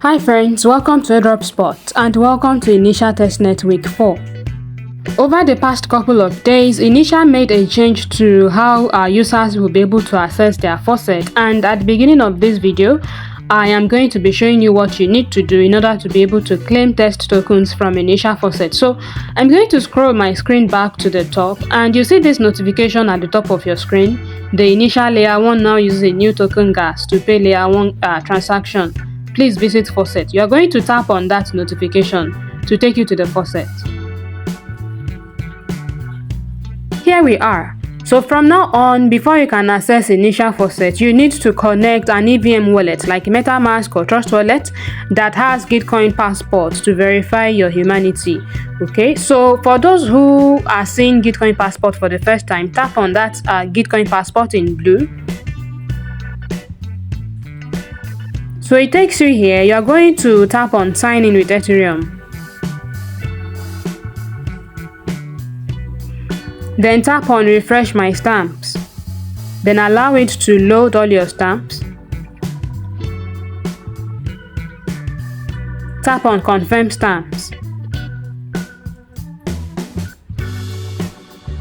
Hi friends, welcome to Airdrop Spot and welcome to Initia Testnet Week 4. Over the past couple of days, Initia made a change to how our users will be able to access their faucet, and at the beginning of this video, I am going to be showing you what you need to do in order to be able to claim test tokens from Initia faucet. So I'm going to scroll my screen back to the top and you see this notification at the top of your screen. The Initia layer 1 now uses a new token gas to pay layer 1 transaction. Please visit faucet. You are going to tap on that notification to take you to the faucet. Here we are. So from now on, before you can access Initia faucet, you need to connect an EVM wallet like MetaMask or Trust Wallet that has Gitcoin passport to verify your humanity. Okay, so for those who are seeing Gitcoin passport for the first time, tap on that Gitcoin passport in blue. So it takes you here. You're going to tap on sign in with Ethereum. Then tap on refresh my stamps. Then allow it to load all your stamps. Tap on confirm stamps.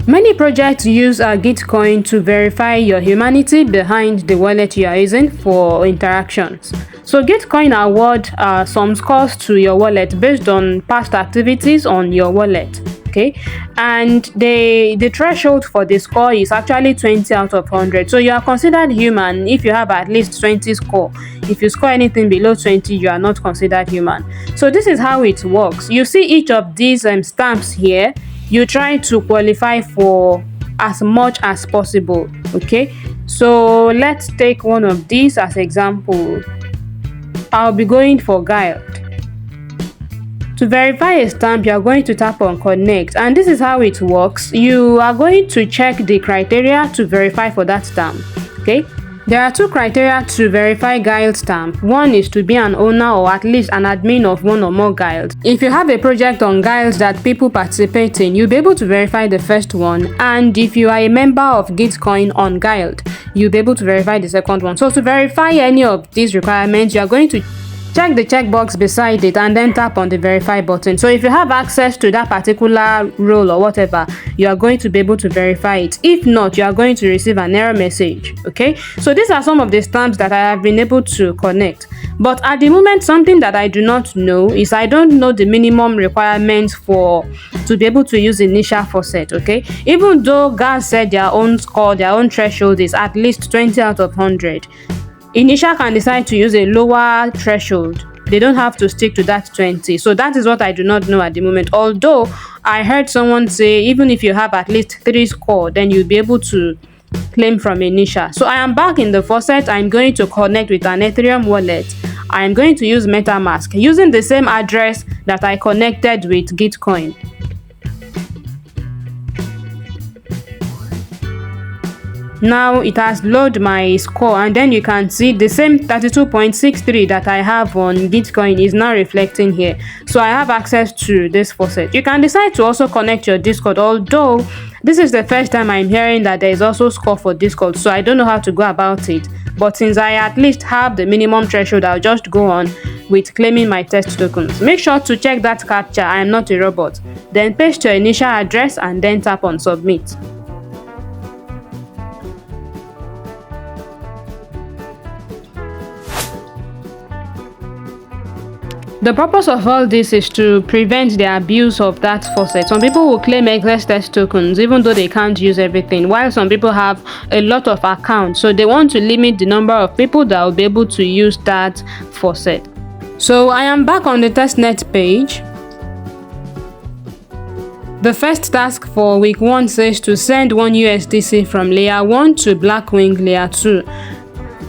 Many projects use Gitcoin to verify your humanity behind the wallet you are using for interactions. So Gitcoin award some scores to your wallet based on past activities on your wallet. Okay, and the threshold for the score is actually 20 out of 100. So you are considered human if you have at least 20 score. If you score anything below 20, you are not considered human. So this is how it works. You see each of these stamps here. You try to qualify for as much as possible. Okay, so let's take one of these as example. I'll be going for Guild. To verify a stamp, you are going to tap on connect, and this is how it works. You are going to check the criteria to verify for that stamp. Okay, there are two criteria to verify Guild stamp. One is to be an owner or at least an admin of one or more Guild. If you have a project on Guild that people participate in, you'll be able to verify the first one, and if you are a member of Gitcoin on Guild, you'll be able to verify the second one. So to verify any of these requirements, you are going to check the checkbox beside it and then tap on the verify button. So if you have access to that particular role or whatever, you are going to be able to verify it. If not, you are going to receive an error message. Okay, so these are some of the stamps that I have been able to connect. But at the moment, something that I do not know is I don't know the minimum requirements to be able to use Initia faucet. Okay, even though guys said their own score, their own threshold is at least 20 out of 100. Initia can decide to use a lower threshold. They don't have to stick to that 20. So that is what I do not know at the moment. Although I heard someone say even if you have at least 3 score, then you'll be able to claim from Initia. So I am back in the faucet. I'm going to connect with an Ethereum wallet. I'm going to use MetaMask using the same address that I connected with Gitcoin. Now it has loaded my score, and then you can see the same 32.63 that I have on Gitcoin is now reflecting here. So I have access to this faucet. You can decide to also connect your Discord, although this is the first time I'm hearing that there is also score for Discord, so I don't know how to go about it. But since I at least have the minimum threshold, I'll just go on with claiming my test tokens. Make sure to check that captcha, I am not a robot. Then paste your initial address and then tap on submit. The purpose of all this is to prevent the abuse of that faucet. Some people will claim excess test tokens even though they can't use everything, while some people have a lot of accounts. So they want to limit the number of people that will be able to use that faucet. So I am back on the testnet page. The first task for week 1 says to send 1 USDC from layer 1 to Blackwing layer 2.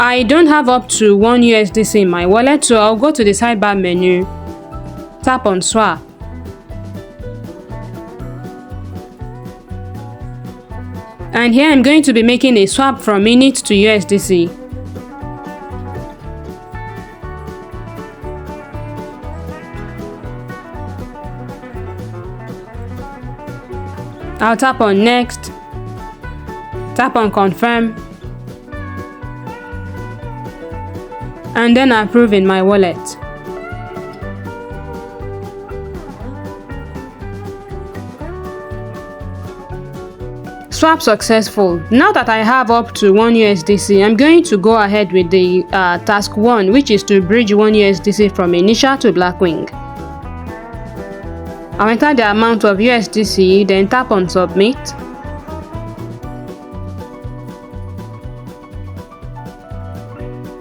I don't have up to 1 USDC in my wallet, so I'll go to the sidebar menu, tap on swap. And here I'm going to be making a swap from Init to USDC. I'll tap on next, tap on confirm, and then approve in my wallet. Swap successful. Now that I have up to 1 USDC, I'm going to go ahead with the task 1, which is to bridge 1 USDC from Initia to Blackwing. I'll enter the amount of USDC, then tap on submit.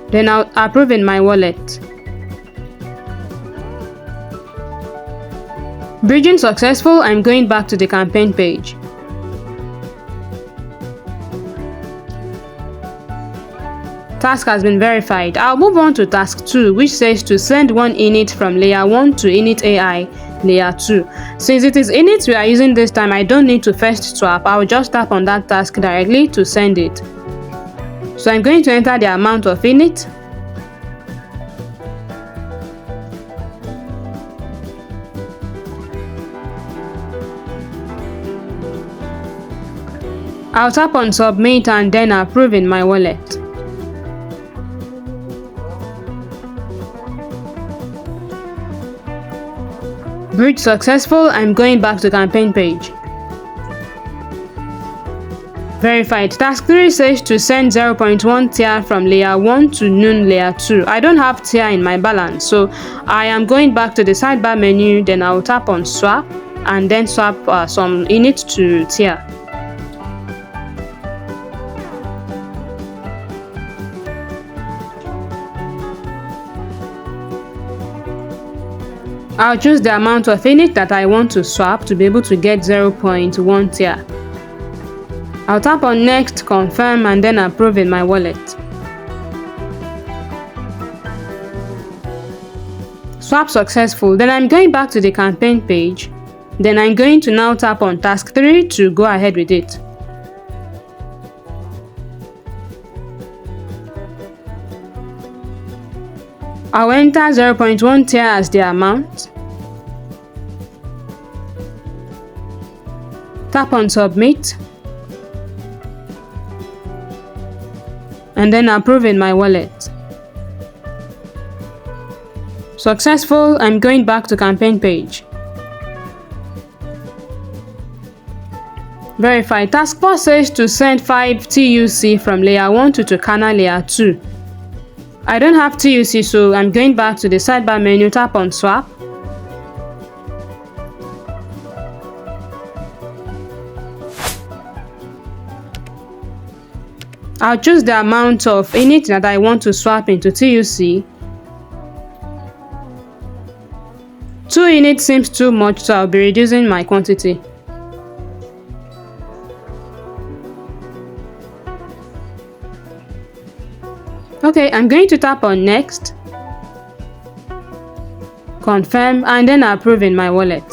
Then I'll approve in my wallet. Bridging successful, I'm going back to the campaign page. Task has been verified. I'll move on to task 2, which says to send one init from layer 1 to init AI layer 2. Since it is init we are using this time, I don't need to first swap. I'll just tap on that task directly to send it. So I'm going to enter the amount of init. I'll tap on submit and then approve in my wallet. Bridge successful, I'm going back to campaign page. Verified. Task 3 says to send 0.1 tier from layer 1 to noon layer 2. I don't have tier in my balance, so I am going back to the sidebar menu, then I'll tap on swap and then swap some init to tier. I'll choose the amount of init that I want to swap to be able to get 0.1 tier. I'll tap on next, confirm and then approve in my wallet. Swap successful. Then I'm going back to the campaign page. Then I'm going to now tap on task 3 to go ahead with it. I'll enter 0.1 tier as the amount. Tap on submit. And then approve in my wallet. Successful, I'm going back to campaign page. Verify. Task 4 says to send 5 TUC from layer 1 to Tucana layer 2. I don't have TUC, so I'm going back to the sidebar menu, tap on swap. I'll choose the amount of init that I want to swap into TUC. 2 init seems too much, so I'll be reducing my quantity. Okay, I'm going to tap on next, confirm and then approve in my wallet.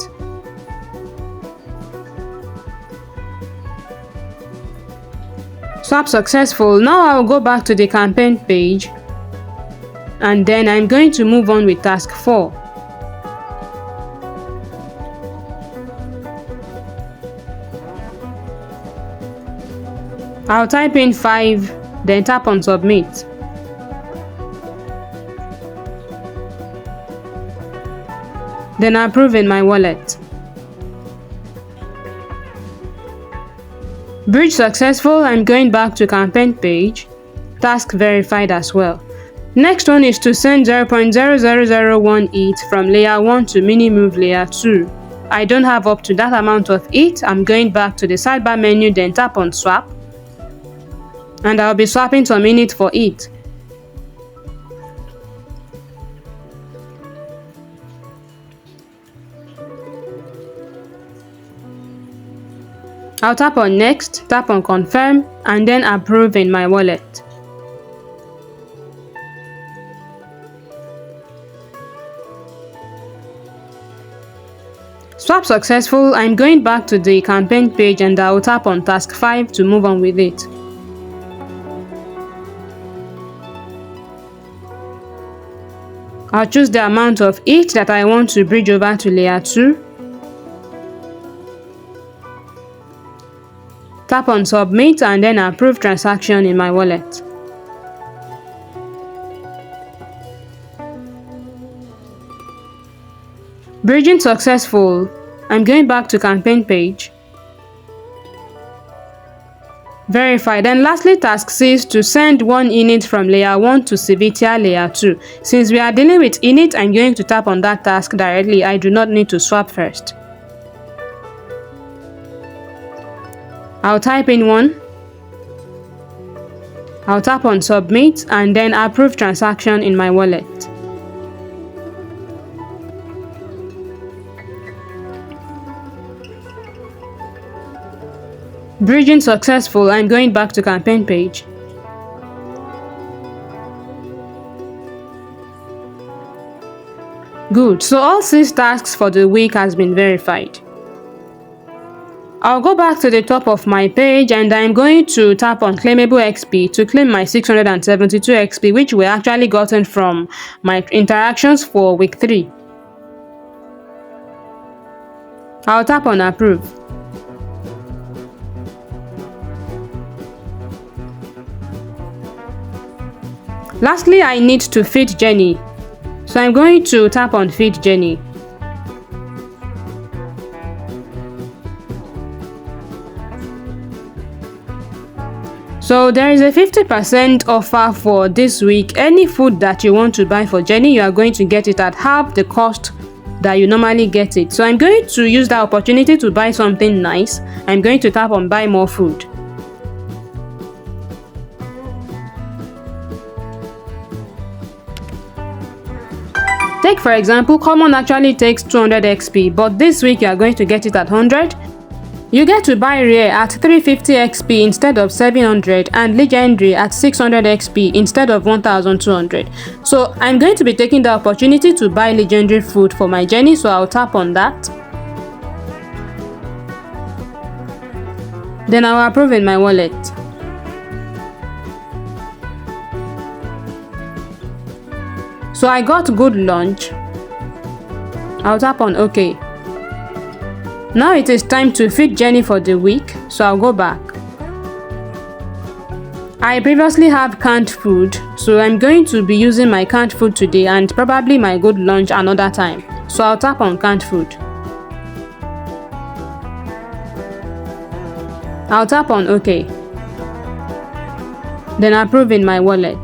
Swap successful. Now I'll go back to the campaign page and then I'm going to move on with task 4. I'll type in 5, then tap on submit. Then approve in my wallet. Bridge successful, I'm going back to campaign page. Task verified as well. Next one is to send 0.0001 ETH from layer 1 to minimove layer 2. I don't have up to that amount of ETH. I'm going back to the sidebar menu, then tap on swap. And I'll be swapping some init for ETH. I'll tap on next, tap on confirm and then approve in my wallet. Swap successful, I'm going back to the campaign page and I'll tap on task 5 to move on with it. I'll choose the amount of ETH that I want to bridge over to layer 2. Tap on submit and then approve transaction in my wallet. Bridging successful. I'm going back to campaign page. Verified. And lastly, task 6, to send one init from layer 1 to Civitia layer 2. Since we are dealing with init, I'm going to tap on that task directly. I do not need to swap first. I'll type in 1. I'll tap on submit and then approve transaction in my wallet. Bridging successful. I'm going back to campaign page. Good. So all 6 tasks for the week has been verified. I'll go back to the top of my page and I'm going to tap on claimable XP to claim my 672 XP, which were actually gotten from my interactions for week 3. I'll tap on approve. Lastly, I need to feed Jenny. So I'm going to tap on feed Jenny. So there is a 50% offer for this week. Any food that you want to buy for Jenny, you are going to get it at half the cost that you normally get it. So I'm going to use that opportunity to buy something nice. I'm going to tap on buy more food. Take for example, common actually takes 200 XP, but this week you are going to get it at 100. You get to buy rare at 350 XP instead of 700 and legendary at 600 XP instead of 1200. So I'm going to be taking the opportunity to buy legendary food for my Jenny, so I'll tap on that. Then I'll approve in my wallet. So I got good lunch. I'll tap on OK. Now it is time to feed Jenny for the week, so I'll go back. I previously have canned food, so I'm going to be using my canned food today and probably my good lunch another time. So I'll tap on canned food. I'll tap on OK. Then approve in my wallet.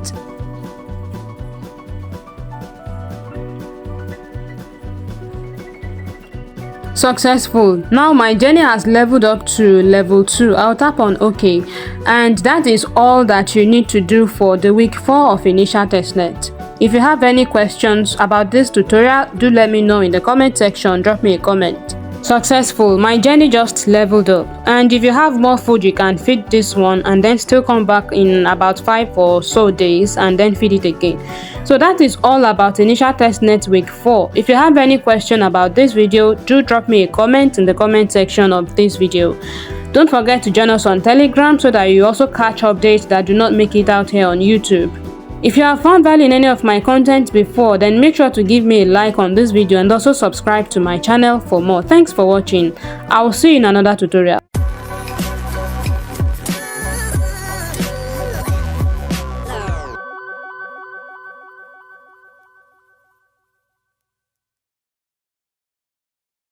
Successful. Now my Jenny has leveled up to level 2. I'll tap on OK, and that is all that you need to do for the week 4 of Initia Testnet. If you have any questions about this tutorial, do let me know in the comment section. Drop me a comment. Successful. My Jenny just leveled up, and if you have more food, you can feed this one and then still come back in about 5 or so days and then feed it again. So that is all about Initia Testnet week 4. If you have any question about this video, do drop me a comment in the comment section of this video. Don't forget to join us on Telegram so that you also catch updates that do not make it out here on YouTube. If you have found value in any of my content before, then make sure to give me a like on this video and also subscribe to my channel for more. Thanks for watching. I will see you in another tutorial.